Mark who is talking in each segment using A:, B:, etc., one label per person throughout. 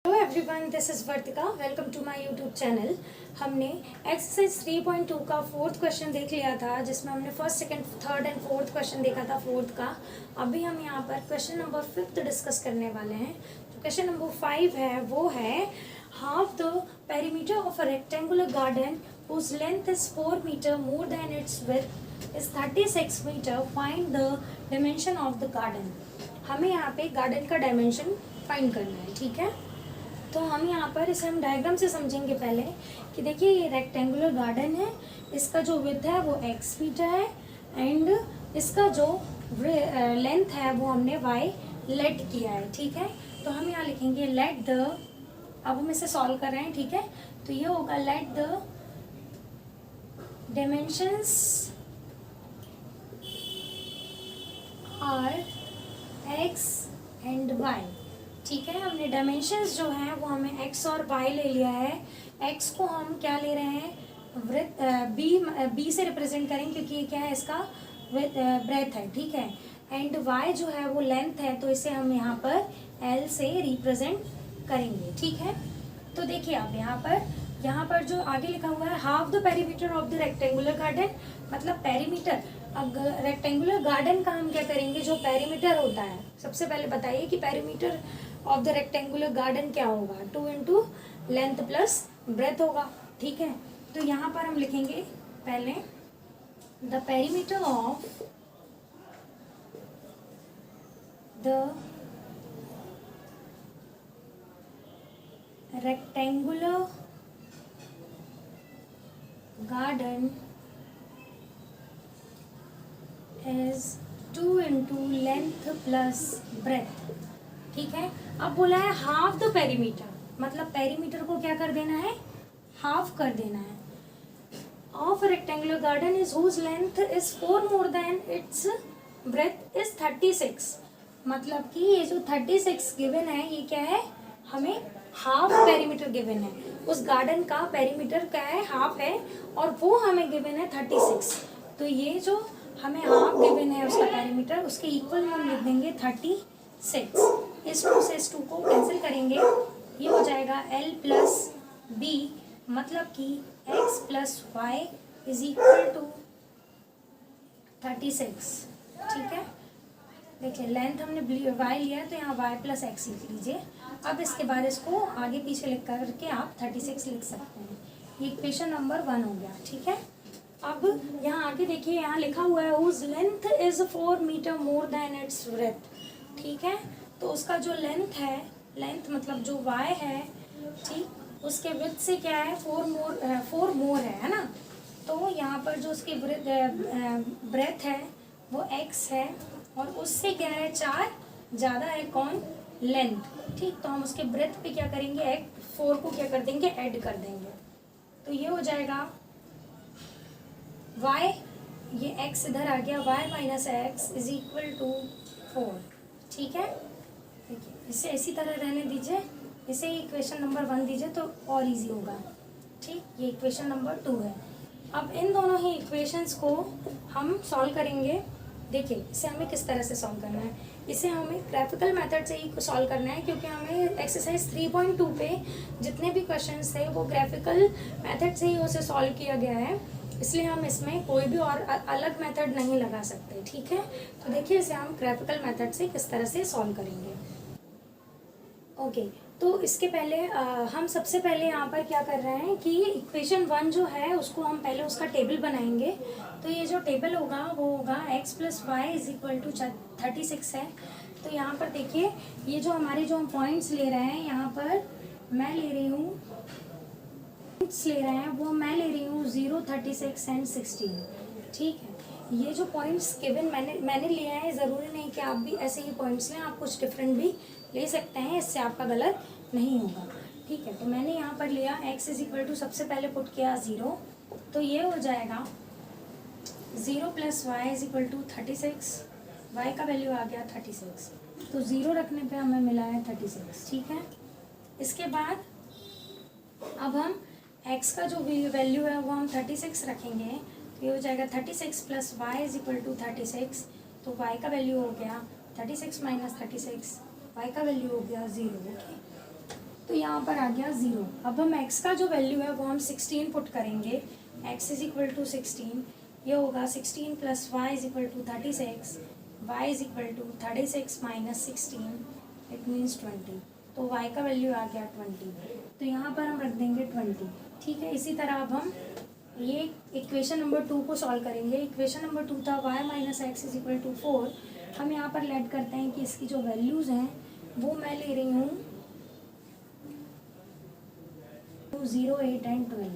A: Hello everyone, this is Vartika. Welcome to my YouTube channel. हमने exercise 3.2 का fourth question देख लिया था, जिसमें हमने first, second, third and fourth question देखा था फोर्थ का। अभी हम यहाँ पर क्वेश्चन नंबर 5 डिस्कस करने वाले हैं। तो क्वेश्चन नंबर 5 है, वो है half the perimeter of a rectangular garden whose length is 4 metre more than its width is 36 metre. Find the dimension of the garden. हमें यहाँ पे गार्डन का डायमेंशन फाइंड करना है, ठीक है। तो हम यहाँ पर इसे हम डायग्राम से समझेंगे पहले कि देखिए ये रेक्टेंगुलर गार्डन है, इसका जो विड्थ है वो x मीटर है एंड इसका जो लेंथ है वो हमने y लेट किया है, ठीक है। तो हम यहाँ लिखेंगे लेट द, अब हम इसे सॉल्व कर रहे हैं, ठीक है। तो ये होगा let the dimensions are x and y, ठीक है। हमने डायमेंशंस जो हैं वो हमें x और y ले लिया है। x को हम क्या ले रहे हैं, वृत्त b से रिप्रेजेंट करेंगे क्योंकि ये क्या है, इसका ब्रेथ है, ठीक है। एंड y जो है वो लेंथ है, तो इसे हम यहाँ पर l से रिप्रेजेंट करेंगे, ठीक है। तो देखिए आप यहाँ पर जो आगे लिखा हुआ है half the perimeter of the rectangular garden, मतलब पेरीमीटर। अब रेक्टेंगुलर गार्डन का हम क्या करेंगे, जो पेरीमीटर होता है, सबसे पहले बताइए कि perimeter of the rectangular garden क्या होगा, 2 इंटू लेंथ प्लस ब्रेथ होगा, ठीक है। तो यहाँ पर हम लिखेंगे पहले the perimeter of the rectangular garden is 2 into length plus breadth, ठीक है। अब बोला है हाफ द पेरीमीटर, मतलब पेरीमीटर को क्या कर देना है, हाफ कर देना है। Of rectangular garden is whose length is 4 more than its breadth is 36, मतलब कि ये जो 36 गिवन है ये क्या है, हमें हाफ पेरीमीटर गिवन है। उस गार्डन का पेरीमीटर क्या है, हाफ है, और वो हमें गिवन है 36। तो ये जो हमें हाफ गिवन है उसका पेरीमीटर, उसके इक्वल हम लिख देंगे 36। इस 2 से इस 2 को कैंसिल करेंगे, ये हो जाएगा l प्लस बी, मतलब कि x plus y is equal to 36, ठीक है। देखिए लेंथ हमने y लिया है तो यहाँ y प्लस एक्स लिख लीजिए। अब इसके बाद इसको आगे पीछे लिख करके आप 36 लिख सकते हैं। ये इक्वेशन नंबर 1 हो गया, ठीक है। अब यहाँ आगे देखिए, यहाँ लिखा हुआ है whose length is 4 metre more than its breadth, ठीक है। तो उसका जो लेंथ है, लेंथ मतलब जो y है, ठीक, उसके विड्थ से क्या है, 4 मोर है ना। तो यहाँ पर जो उसकी ब्रेथ है वो x है, और उससे क्या है, 4 ज़्यादा है, कौन, लेंथ, ठीक। तो हम उसके ब्रेथ पे क्या करेंगे, 4 को क्या कर देंगे, ऐड कर देंगे। तो ये हो जाएगा y, ये x इधर आ गया, y minus x is equal to 4, ठीक है। देखिए इसे इसी तरह रहने दीजिए, इसे इक्वेशन नंबर 1 दीजिए तो और इजी होगा, ठीक। ये इक्वेशन नंबर 2 है। अब इन दोनों ही इक्वेशंस को हम सॉल्व करेंगे। देखिए इसे हमें किस तरह से सॉल्व करना है, इसे हमें ग्राफिकल मेथड से ही सॉल्व करना है, क्योंकि हमें एक्सरसाइज 3.2 पे जितने भी क्वेश्चंस थे वो ग्राफिकल मेथड से ही उसे सॉल्व किया गया है, इसलिए हम इसमें कोई भी और अलग मेथड नहीं लगा सकते, ठीक है। तो देखिए इसे हम ग्राफिकल मेथड से किस तरह से सॉल्व करेंगे। ओके, तो इसके पहले हम सबसे पहले यहाँ पर क्या कर रहे हैं कि इक्वेशन 1 जो है उसको हम पहले उसका टेबल बनाएंगे। तो ये जो टेबल होगा वो होगा x plus y is equal to 36 है। तो यहाँ पर देखिए ये जो हमारे जो हम पॉइंट्स ले रहे हैं, यहाँ पर मैं ले रही हूँ, ले रहे हैं वो मैं ले रही हूँ 0, 36 एंड 16, ठीक है। ये जो पॉइंट्स गिवन मैंने लिए हैं, ज़रूरी नहीं कि आप भी ऐसे ही पॉइंट्स लें, आप कुछ डिफरेंट भी ले सकते हैं, इससे आपका गलत नहीं होगा, ठीक है। तो मैंने यहाँ पर लिया x इज इक्वल टू, सबसे पहले पुट किया 0, तो ये हो जाएगा 0 plus y is equal to 36, y का वैल्यू आ गया 36, तो 0 रखने पे हमें मिला है 36, ठीक है। इसके बाद अब हम x का जो वैल्यू है वो हम 36 रखेंगे, तो ये हो जाएगा 36 plus y is equal to 36, तो y का वैल्यू हो गया 36 माइनस 36, y का वैल्यू हो गया 0, ओके। तो यहाँ पर आ गया 0। अब हम x का जो वैल्यू है वो हम 16 पुट करेंगे। x इज इक्वल टू 16, ये होगा 16 plus y is equal to 36, y is equal to 36 minus 16, it means 20। तो y का वैल्यू आ गया 20, तो यहाँ पर हम रख देंगे 20। ठीक है, इसी तरह अब हम ये इक्वेशन नंबर 2 को सॉल्व करेंगे। इक्वेशन नंबर 2 था y minus x is equal to 4। हम यहाँ पर लेट करते हैं कि इसकी जो वैल्यूज़ हैं वो मैं ले रही हूँ 0, 8 एंड 12।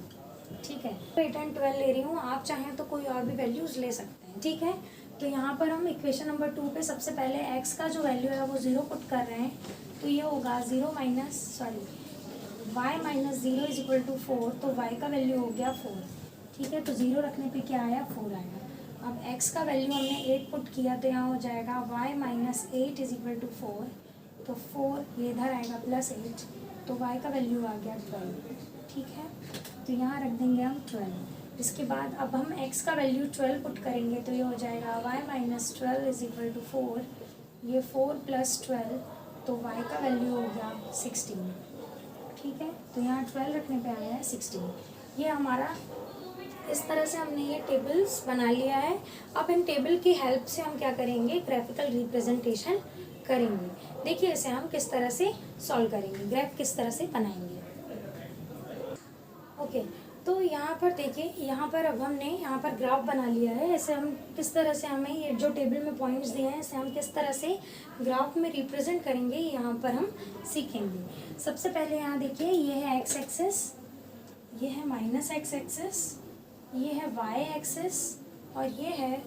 A: ठीक है, 8 एंड 12 ले रही हूँ, आप चाहें तो कोई और भी वैल्यूज़ ले सकते हैं। ठीक है, तो यहाँ पर हम इक्वेशन नंबर 2 पे सबसे पहले x का जो वैल्यू है वो 0 पुट कर रहे हैं, तो ये होगा y minus 0 is equal to 4, तो y का वैल्यू हो गया 4। ठीक है, तो 0 रखने पे क्या आया, 4 आया। अब x का वैल्यू हमने 8 पुट किया, तो यहाँ हो जाएगा y minus 8 is equal to 4, तो 4 ये इधर आएगा प्लस 8, तो y का वैल्यू आ गया 12। ठीक है, तो यहाँ रख देंगे हम 12। इसके बाद अब हम x का वैल्यू 12 पुट करेंगे, तो ये हो जाएगा y minus 12 is equal to 4, ये 4 प्लस 12, तो y का वैल्यू हो गया 16। ठीक है, तो यहाँ 12 रखने पे आया है 16। ये हमारा इस तरह से हमने ये टेबल्स बना लिया है। अब इन टेबल की हेल्प से हम क्या करेंगे, ग्राफिकल रिप्रेजेंटेशन करेंगे। देखिए इसे हम किस तरह से सॉल्व करेंगे, ग्राफ किस तरह से बनाएंगे। ओके, तो यहाँ पर देखिए, यहाँ पर अब हमने यहाँ पर ग्राफ बना लिया है। ऐसे हम किस तरह से, हमें ये जो टेबल में पॉइंट्स दिए हैं इसे हम किस तरह से ग्राफ में रिप्रेजेंट करेंगे, यहाँ पर हम सीखेंगे। सबसे पहले यहाँ देखिए, ये है एक्स एक्सिस, ये है माइनस एक्स एक्सिस, ये है वाई एक्सिस और ये है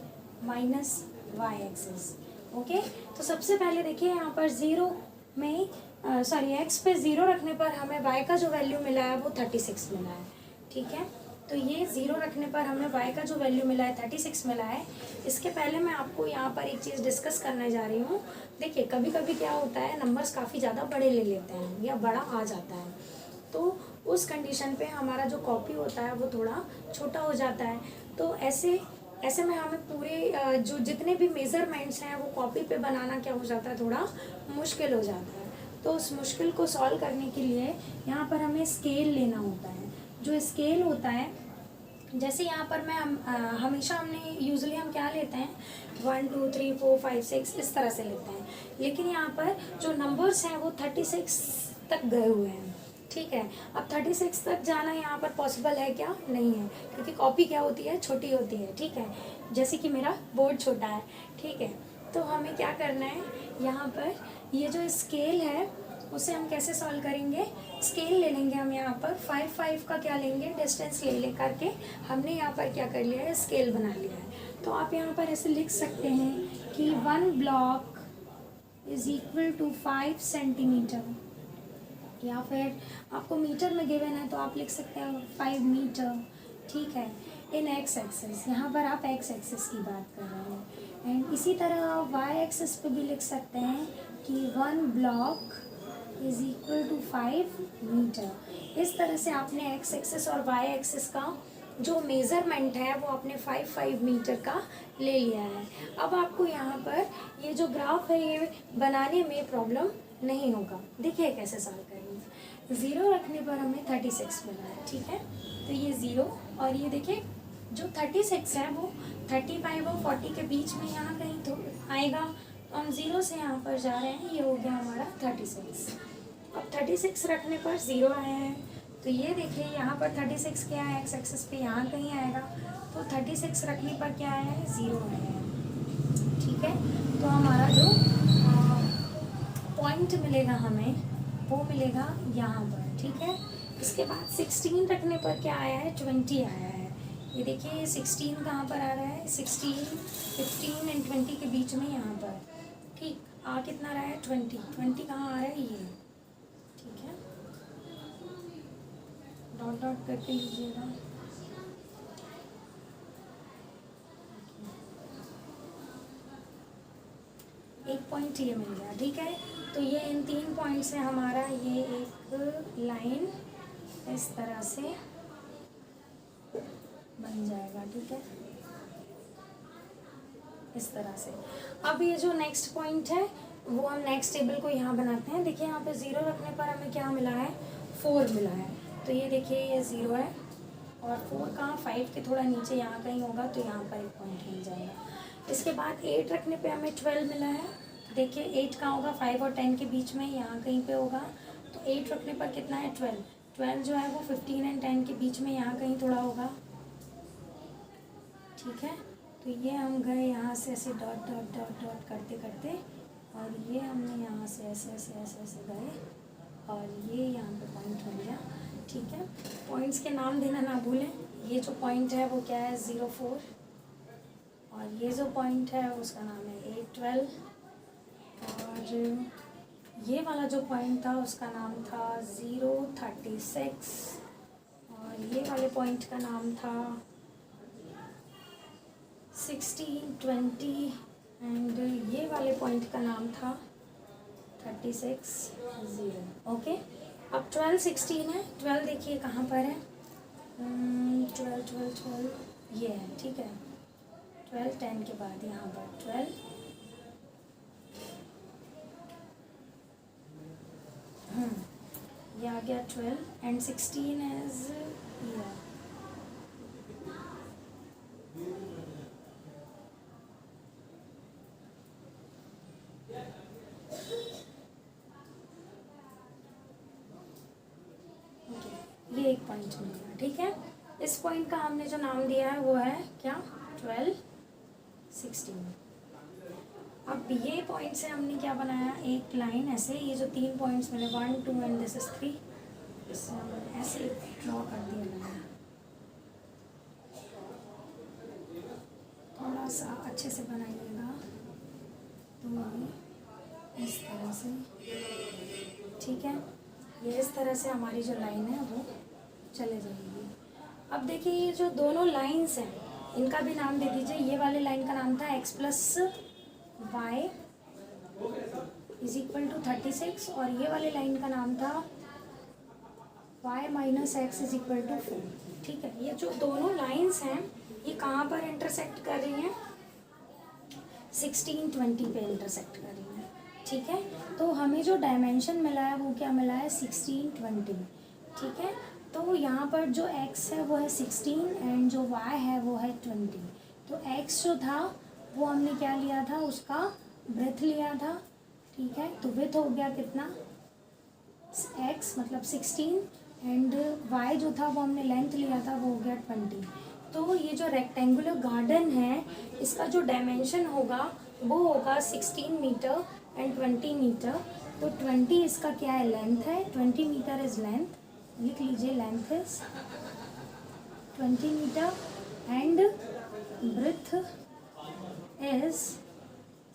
A: माइनस वाई एक्सिस। ओके, तो सबसे पहले देखिए यहाँ पर 0 में एक्स पे 0 रखने पर हमें y का जो वैल्यू मिला है वो 36 मिला है। ठीक है, तो ये 0 रखने पर हमें y का जो वैल्यू मिला है 36 मिला है। इसके पहले मैं आपको यहाँ पर एक चीज़ डिस्कस करने जा रही हूँ। देखिए कभी कभी क्या होता है, नंबर्स काफ़ी ज़्यादा बड़े ले लेते हैं या बड़ा आ जाता है, तो उस कंडीशन पे हमारा जो कॉपी होता है वो थोड़ा छोटा हो जाता है। तो ऐसे में हमें पूरे जो जितने भी मेज़रमेंट्स हैं वो कॉपी पे बनाना क्या हो जाता है, थोड़ा मुश्किल हो जाता है। तो उस मुश्किल को सॉल्व करने के लिए यहाँ पर हमें स्केल लेना होता है। जो स्केल होता है, जैसे यहाँ पर मैं हमेशा हमने यूजुअली हम क्या लेते हैं, 1 2 3 4 5 6 इस तरह से लेते हैं, लेकिन यहाँ पर जो नंबर्स हैं वो 36 तक गए हुए हैं। ठीक है, अब 36 तक जाना यहाँ पर पॉसिबल है क्या, नहीं है, क्योंकि कॉपी क्या होती है, छोटी होती है। ठीक है, जैसे कि मेरा बोर्ड छोटा है। ठीक है, तो हमें क्या करना है, यहाँ पर ये जो स्केल है उसे हम कैसे सॉल्व करेंगे, स्केल ले लेंगे हम यहाँ पर 5 5 का क्या लेंगे, डिस्टेंस ले करके हमने यहाँ पर क्या कर लिया है, स्केल बना लिया है। तो आप यहाँ पर ऐसे लिख सकते हैं कि 1 block is equal to 5 centimetre, या फिर आपको मीटर में गिवन है तो आप लिख सकते हैं 5 मीटर। ठीक है, इन एक्स एक्सिस, यहाँ पर आप एक्स एक्सिस की बात कर रहे हैं। एंड इसी तरह आप वाई एक्सिस पे भी लिख सकते हैं कि 1 block is equal to 5 metre. इस तरह से आपने एक्स एक्सिस और वाई एक्सिस का जो मेज़रमेंट है वो आपने 5 मीटर का ले लिया है। अब आपको यहाँ पर ये जो ग्राफ है ये बनाने में प्रॉब्लम नहीं होगा। देखिए कैसे सॉल्व करेंगे। 0 रखने पर हमें 36 मिला है। ठीक है, तो ये 0 और ये देखिए जो 36 है वो 35 और 40 के बीच में यहाँ कहीं तो आएगा, तो हम 0 से यहाँ पर जा रहे हैं, ये हो गया हमारा 36। अब 36 रखने पर 0 आया है, तो ये देखिए यहाँ पर 36 क्या है, एक्स एक्सिस पे यहाँ कहीं आएगा, तो 36 रखने पर क्या आया है, 0 आया है। ठीक है, तो हमारा जो पॉइंट मिलेगा हमें वो मिलेगा यहाँ पर। ठीक है, इसके बाद 16 रखने पर क्या आया है, 20 आया है। ये देखिए ये 16 कहाँ पर आ रहा है, 16 15 एंड 20 के बीच में यहाँ पर। ठीक, आ कितना रहा है, 20 कहाँ आ रहा है, ये। ठीक है, डॉट डॉट करके लीजिएगा। एक पॉइंट ये मिल गया। ठीक है, तो ये इन 3 पॉइंट से हमारा ये एक लाइन इस तरह से बन जाएगा। ठीक है, इस तरह से। अब ये जो नेक्स्ट पॉइंट है वो हम नेक्स्ट टेबल को यहाँ बनाते हैं। देखिए यहाँ पे 0 रखने पर हमें क्या मिला है, 4 मिला है, तो ये देखिए ये 0 है और 4 कहाँ 5 के थोड़ा नीचे यहाँ कहीं होगा, तो यहाँ पर एक पॉइंट मिल जाएगा। इसके बाद 8 रखने पे हमें 12 मिला है, तो देखिए 8 कहाँ होगा 5 और 10 के बीच में, यहाँ कहीं पे होगा, तो 8 रखने पर कितना है 12। 12 जो है वो 15 एंड 10 के बीच में यहाँ कहीं थोड़ा होगा, ठीक है। तो ये हम गए यहाँ से ऐसे डॉट डॉट डॉट डॉट करते करते, और ये हमने यहाँ से ऐसे ऐसे ऐसे ऐसे गए और ये यहाँ पे पॉइंट मिल गया, ठीक है। पॉइंट्स के नाम देना ना भूलें। ये जो पॉइंट है वो क्या है 0, 4, और ये जो पॉइंट है उसका नाम है 8, 12, और ये वाला जो पॉइंट था उसका नाम था 0, 36, और ये वाले पॉइंट का नाम था 16, 20, एंड ये वाले पॉइंट का नाम था 36, 0। ओके, अब 12, 16 है। 12 देखिए कहाँ पर है, 12, 12, 12 ये है, ठीक है। 12, 10 के बाद यहाँ पर 12, ये आ गया 12 एंड 16 इज ये। ये एक पॉइंट मिलेगा, ठीक है। इस पॉइंट का हमने जो नाम दिया है वो है क्या 12, 16। अब ये पॉइंट से हमने क्या बनाया, एक लाइन ऐसे, ये जो 3 पॉइंट्स मिले 1, 2 एंड दिस इज 3, इससे हमने ऐसे ड्रॉ कर दिया लाइन, थोड़ा सा अच्छे से बनाइएगा, तो इस तरह से, ठीक है। ये इस तरह से हमारी जो लाइन है वो चले जाएगी। अब देखिए ये जो दोनों लाइंस हैं इनका भी नाम दे दीजिए। ये वाले लाइन का नाम था x + y = 36, और ये वाले लाइन का नाम था y - x = 4, ठीक है। ये जो दोनों लाइंस हैं ये कहाँ पर इंटरसेक्ट कर रही हैं, 16, 20 पे इंटरसेक्ट कर रही हैं, ठीक है। तो हमें जो डायमेंशन मिला है वो क्या मिला है 16, 20, ठीक है। तो यहाँ पर जो x है वो है 16 एंड जो y है वो है 20। तो x जो था वो हमने क्या लिया था, उसका ब्रेथ लिया था, ठीक है। तो विथ हो गया कितना x मतलब 16 एंड y जो था वो हमने लेंथ लिया था वो हो गया 20। तो ये जो रेक्टेंगुलर गार्डन है इसका जो डायमेंशन होगा वो होगा 16 मीटर एंड 20 मीटर। तो 20 इसका क्या है लेंथ है, 20 मीटर इज लेंथ, लिख लीजिए length is 20 metre and breadth is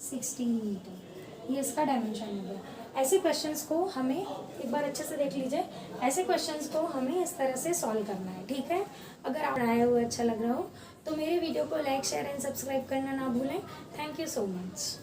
A: 16 metre. ये इसका डायमेंशन हो गया। ऐसे क्वेश्चंस को हमें एक बार अच्छे से देख लीजिए, ऐसे क्वेश्चंस को हमें इस तरह से सॉल्व करना है, ठीक है। अगर आप पढ़ाया हुआ अच्छा लग रहा हो तो मेरे वीडियो को लाइक, शेयर एंड सब्सक्राइब करना ना भूलें। Thank you so much.